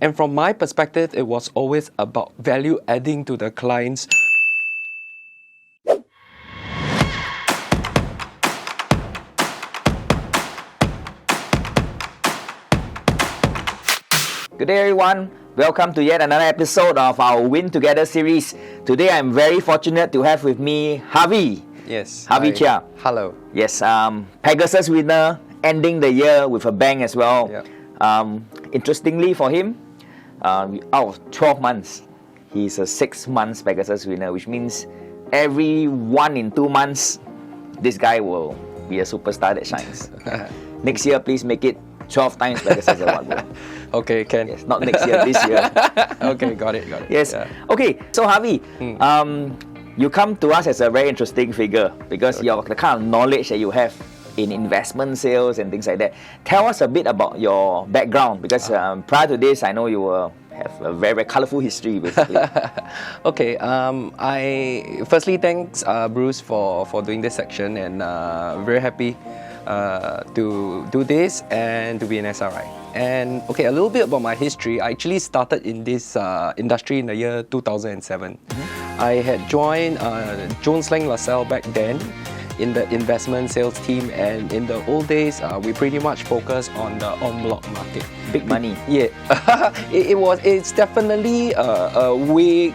And from my perspective, it was always about value adding to the clients. Good day everyone, welcome to yet another episode of our Win Together series. Today I'm very fortunate to have with me Harvey. Yes. Harvey Chia. Hello. Yes, Pegasus winner, ending the year with a bang as well. Yep. Interestingly for him, out of 12 months, he's a 6 months Pegasus winner, which means every 1 in 2 months, this guy will be a superstar that shines. Next year, please make it 12 times Pegasus Award. Okay, can. Yes, not next year, this year. Okay, got it. Yes. Yeah. Okay, so Harvey, you come to us as a very interesting figure because the kind of knowledge that you have in investment sales and things like that. Tell us a bit about your background because prior to this, I know you have a very, very colorful history basically. Okay, I firstly thanks Bruce for doing this section, and very happy to do this and to be an SRI. And okay, a little bit about my history. I actually started in this industry in the year 2007. I had joined Jones Lang LaSalle back then in the investment sales team, and in the old days we pretty much focused on the en bloc market. Big money. Yeah. It's definitely way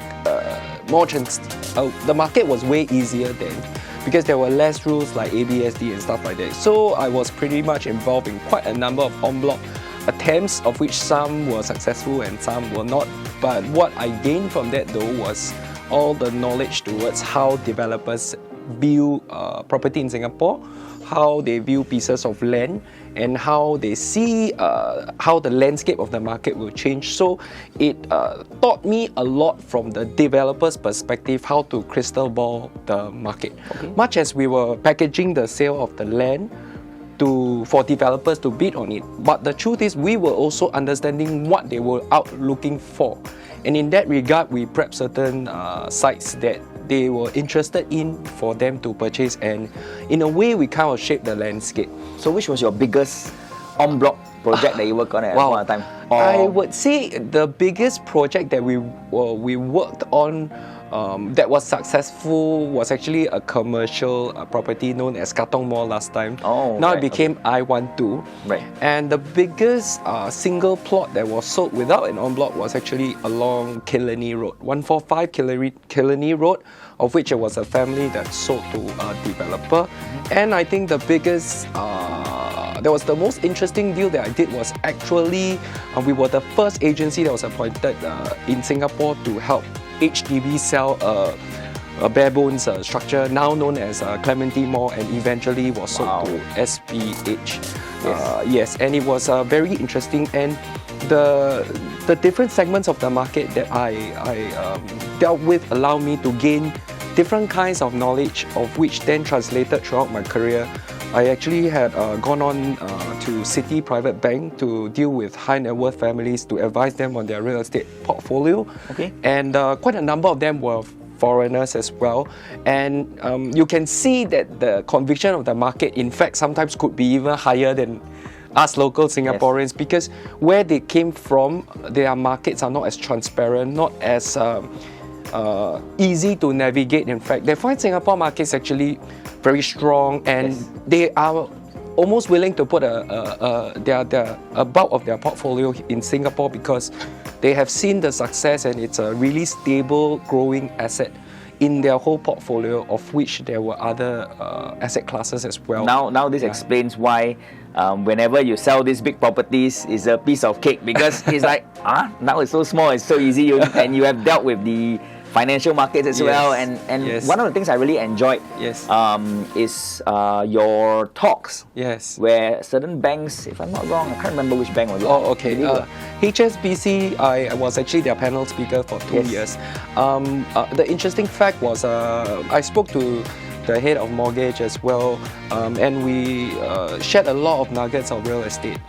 more the market was way easier then, because there were less rules like ABSD and stuff like that. So I was pretty much involved in quite a number of en bloc attempts, of which some were successful and some were not. But what I gained from that though was all the knowledge towards how developers view property in Singapore, how they view pieces of land, and how they see how the landscape of the market will change. So it taught me a lot from the developer's perspective how to crystal ball the market. Okay. Much as we were packaging the sale of the land for developers to bid on it, but the truth is we were also understanding what they were out looking for. And in that regard, we prepped certain sites that they were interested in for them to purchase, and in a way we kind of shaped the landscape. So which was your biggest en bloc project that you worked on at one point in time? I would say the biggest project that we worked on that was successful was actually a commercial property known as Katong Mall last time. Now it became I-12. Right. And the biggest single plot that was sold without an en bloc was actually along Killarney Road, 145 Killarney Road, of which it was a family that sold to a developer. And I think the biggest that was the most interesting deal that I did was actually we were the first agency that was appointed in Singapore to help HDB sell a bare bones structure now known as Clementi Mall, and eventually was sold to SPH. Yes, and it was very interesting, and the different segments of the market that I dealt with allowed me to gain different kinds of knowledge, of which then translated throughout my career. I actually had gone on to City Private Bank to deal with high net worth families to advise them on their real estate portfolio. Okay. And quite a number of them were foreigners as well. And you can see that the conviction of the market, in fact, sometimes could be even higher than us local Singaporeans, because where they came from, their markets are not as transparent, not as easy to navigate. In fact, they find Singapore markets actually very strong, and they are almost willing to put a bulk of their portfolio in Singapore because they have seen the success, and it's a really stable, growing asset in their whole portfolio, of which there were other asset classes as well. Now this explains why whenever you sell these big properties, it's a piece of cake, because it's like, now it's so small, it's so easy, and you have dealt with the financial markets as well, and one of the things I really enjoyed is your talks. Yes. Where certain banks, if I'm not wrong, I can't remember which bank was it. Oh, okay. HSBC, I was actually their panel speaker for 2 years. The interesting fact was I spoke to the head of mortgage as well, and we shared a lot of nuggets of real estate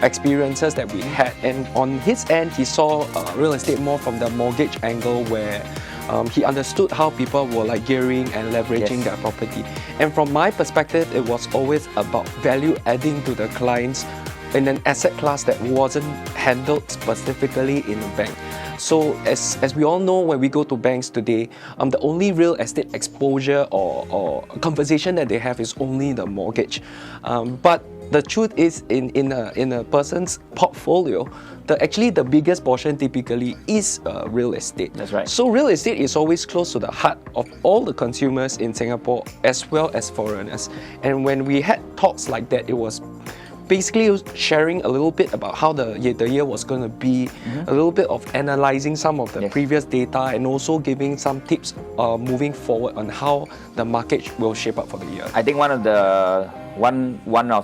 experiences that we had. And on his end, he saw real estate more from the mortgage angle, where he understood how people were like gearing and leveraging their property. And from my perspective, it was always about value adding to the clients in an asset class that wasn't handled specifically in a bank. So as we all know, when we go to banks today, the only real estate exposure or conversation that they have is only the mortgage. But the truth is, in a person's portfolio, actually the biggest portion typically is real estate. That's right. So real estate is always close to the heart of all the consumers in Singapore as well as foreigners. And when we had talks like that, it was basically sharing a little bit about how the year was going to be, a little bit of analyzing some of the previous data, and also giving some tips moving forward on how the market will shape up for the year. I think one of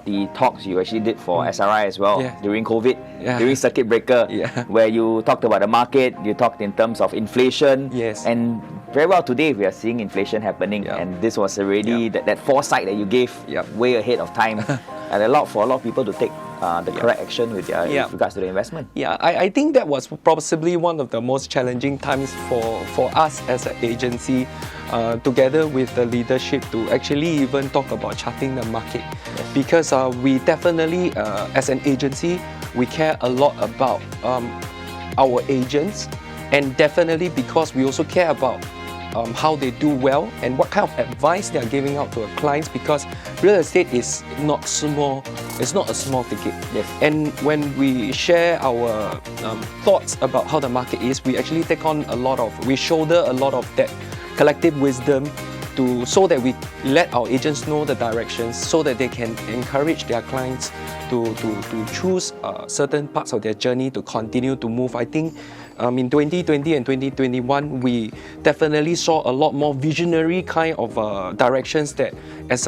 the talks you actually did for SRI as well during COVID, during circuit breaker, where you talked about the market, you talked in terms of inflation, and very well today we are seeing inflation happening, and this was already that foresight that you gave way ahead of time, and for a lot of people to take the correct action with regards to the investment. I think that was possibly one of the most challenging times for us as an agency, together with the leadership, to actually even talk about charting the market, because we definitely, as an agency, we care a lot about our agents, and definitely because we also care about how they do well and what kind of advice they are giving out to our clients, because real estate is not small. It's not a small ticket. And when we share our thoughts about how the market is, we actually we shoulder a lot of that collective wisdom so that we let our agents know the directions, so that they can encourage their clients to choose certain parts of their journey to continue to move. I think in 2020 and 2021, we definitely saw a lot more visionary kind of directions that as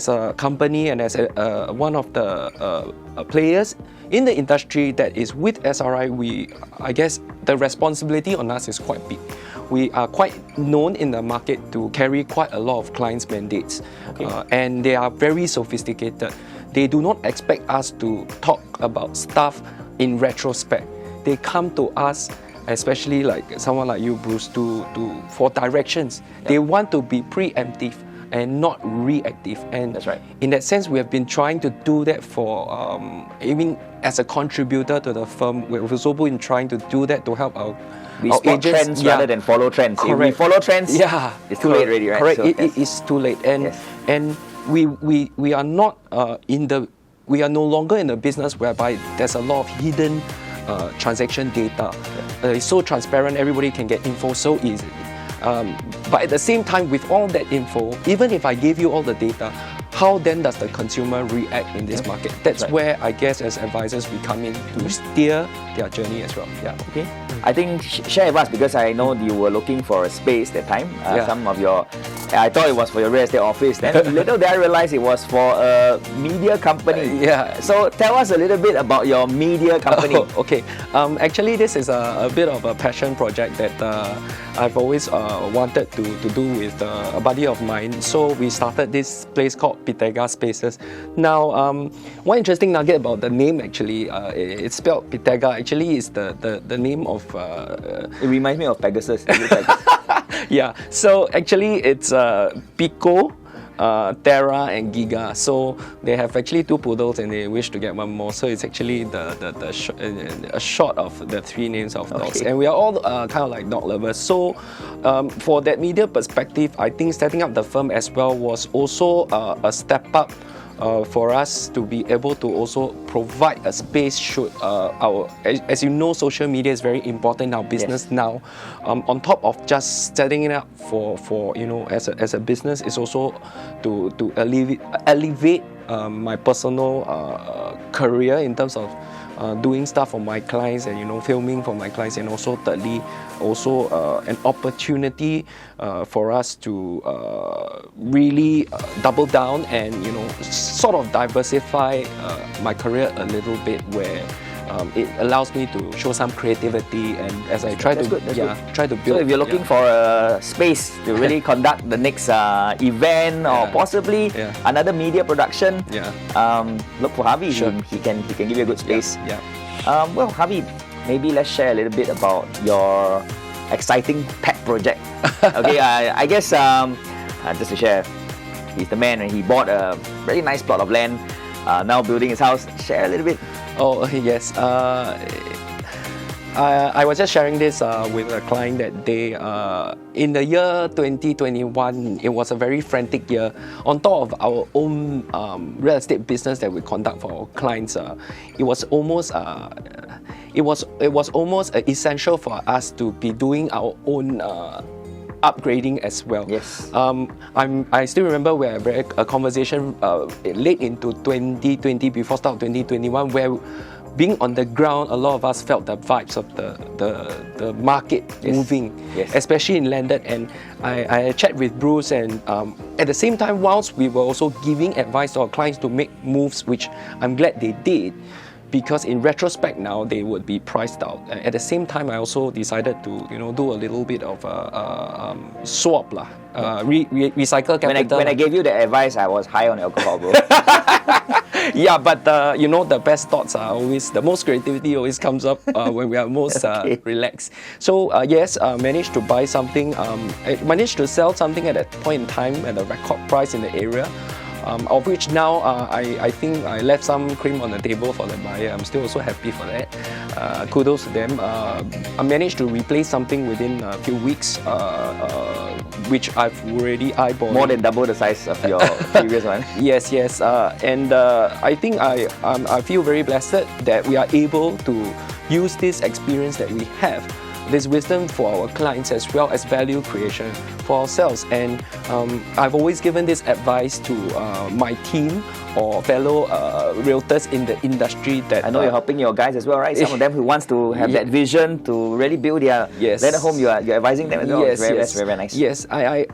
a company and as one of the players in the industry that is with SRI, I guess the responsibility on us is quite big. We are quite known in the market to carry quite a lot of clients' mandates, and they are very sophisticated. They do not expect us to talk about stuff in retrospect. They come to us, especially like someone like you, Bruce, for directions. They want to be preemptive and not reactive. And that's right. In that sense, we have been trying to do that for, even as a contributor to the firm, we've also been trying to do that to help our spot agents, trends rather than follow trends. Correct. If we follow trends, it's too late already, right? Correct. So, it is too late, and we are not we are no longer in the business whereby there's a lot of hidden transaction data. It's so transparent, everybody can get info so easily. But at the same time, with all that info, even if I gave you all the data, how then does the consumer react in this market? That's where I guess as advisors we come in to steer their journey as well. Okay. I think share with us, because I know you were looking for a space that time. Some of your, I thought it was for your real estate office. Then little did I realize it was for a media company. So tell us a little bit about your media company. Actually, this is a bit of a passion project that I've always wanted to do with a buddy of mine. So we started this place called Pitega Spaces. Now, one interesting nugget about the name, actually, it's spelled Pitega. Actually, is the name of. It reminds me of Pegasus. So actually, it's Pico, Terra and Giga. So they have actually 2 poodles and they wish to get 1 more. So it's actually a short of the 3 names of dogs. And we are all kind of like dog lovers. So for that media perspective, I think setting up the firm as well was also a step up for us to be able to also provide a space should as you know, social media is very important in our business now. On top of just setting it up for as a business, is also to elevate my personal career in terms of doing stuff for my clients and filming for my clients, and also thirdly an opportunity for us to really double down and sort of diversify my career a little bit, where it allows me to show some creativity, and as I try to build. So if you're looking for a space to really conduct the next event or possibly another media production, look for Harvey. He can give you a good space. Well, Harvey, maybe let's share a little bit about your exciting pet project. I guess just to share, he's the man, and he bought a very nice plot of land now building his house. Share a little bit. Oh, yes. I was just sharing this with a client that they, in the year 2021, it was a very frantic year. On top of our own real estate business that we conduct for our clients, it was almost essential for us to be doing our own upgrading as well. Yes. I still remember we had a conversation late into 2020, before start of 2021, where being on the ground, a lot of us felt the vibes of the market moving, especially in landed. And I chat with Bruce, and at the same time, whilst we were also giving advice to our clients to make moves, which I'm glad they did, because in retrospect now they would be priced out. At the same time, I also decided to do a little bit of swap lah, recycle capital. When I gave you the advice, I was high on alcohol, bro. Yeah, but the best thoughts are always, the most creativity always comes up when we are most relaxed. So yes, managed to buy something, managed to sell something at that point in time at a record price in the area. Of which now I think I left some cream on the table for the buyer. I'm still also happy for that. Kudos to them. I managed to replace something within a few weeks, which I've already eyeballed. More than double the size of your previous one. Yes. And I think I feel very blessed that we are able to use this experience that we have, this wisdom for our clients, as well as value creation for ourselves. And I've always given this advice to my team or fellow realtors in the industry that I know you're helping your guys as well, right? Some of them who wants to have that vision to really build their landed home, you're advising them as well. That's very nice. Yes, I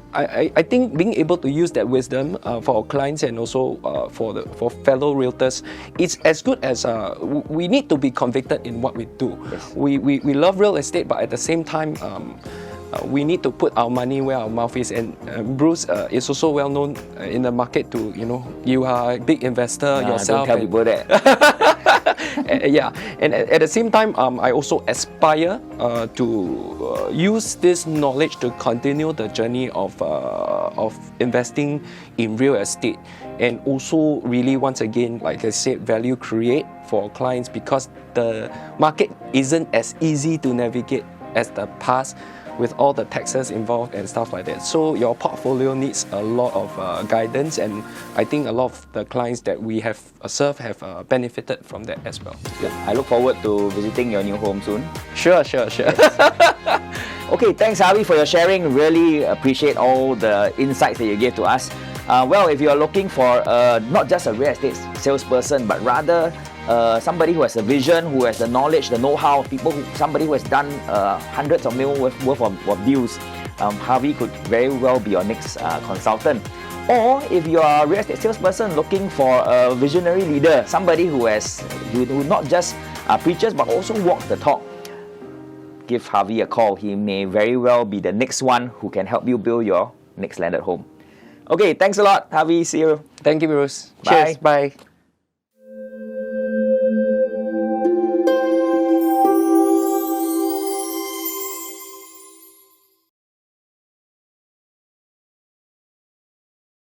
think being able to use that wisdom for our clients and also for fellow realtors, it's as good as we need to be convicted in what we do. Yes. We love real estate, but at the same time, we need to put our money where our mouth is. And Bruce is also well known in the market to, you are a big investor yourself. Don't tell people that. Yeah, and at the same time, I also aspire to use this knowledge to continue the journey of investing in real estate, and also really, once again, like I said, value create for clients, because the market isn't as easy to navigate as the past, with all the taxes involved and stuff like that. So your portfolio needs a lot of guidance, and I think a lot of the clients that we have served have benefited from that as well. I look forward to visiting your new home soon. Sure. Yes. Okay, thanks Harvey for your sharing. Really appreciate all the insights that you gave to us. Well, if you are looking for not just a real estate salesperson, but rather somebody who has a vision, who has the knowledge, the know-how, somebody who has done hundreds of millions worth of deals, Harvey could very well be your next consultant. Or if you are a real estate salesperson looking for a visionary leader, somebody who not just preaches but also walks the talk, give Harvey a call. He may very well be the next one who can help you build your next landed home. Okay, thanks a lot, Harvey. See you. Thank you, Bruce. Bye. Cheers. Bye.